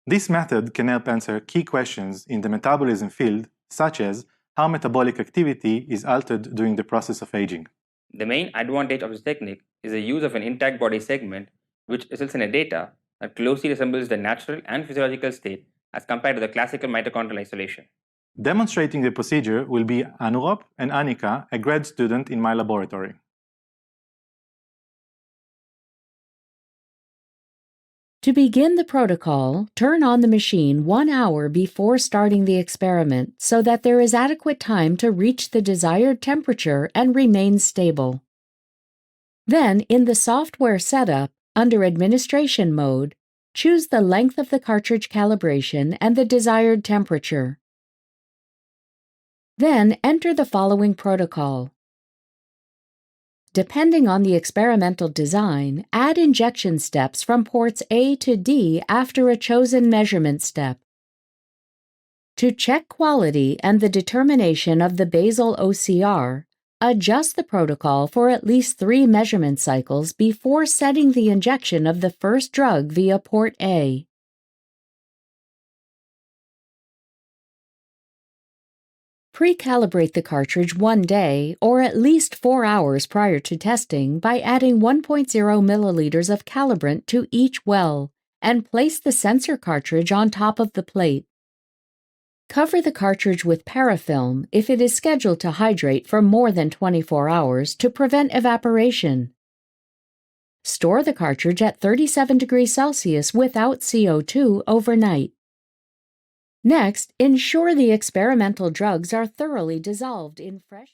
This method can help answer key questions in the metabolism field, such as how metabolic activity is altered during the process of aging. The main advantage of this technique is the use of an intact body segment, which results in a data that closely resembles the natural and physiological state as compared to the classical mitochondrial isolation. Demonstrating the procedure will be Anuroop and Annika, a grad student in my laboratory. To begin the protocol, turn on the machine 1 hour before starting the experiment so that there is adequate time to reach the desired temperature and remain stable. Then, in the software setup, under Administration mode, choose the length of the cartridge calibration and the desired temperature. Then enter the following protocol. Depending on the experimental design, add injection steps from ports A to D after a chosen measurement step. To check quality and the determination of the basal OCR, adjust the protocol for at least 3 measurement cycles before setting the injection of the first drug via port A. Pre-calibrate the cartridge 1 day or at least 4 hours prior to testing by adding 1.0 milliliters of calibrant to each well and place the sensor cartridge on top of the plate. Cover the cartridge with parafilm if it is scheduled to hydrate for more than 24 hours to prevent evaporation. Store the cartridge at 37 degrees Celsius without CO2 overnight. Next, ensure the experimental drugs are thoroughly dissolved in fresh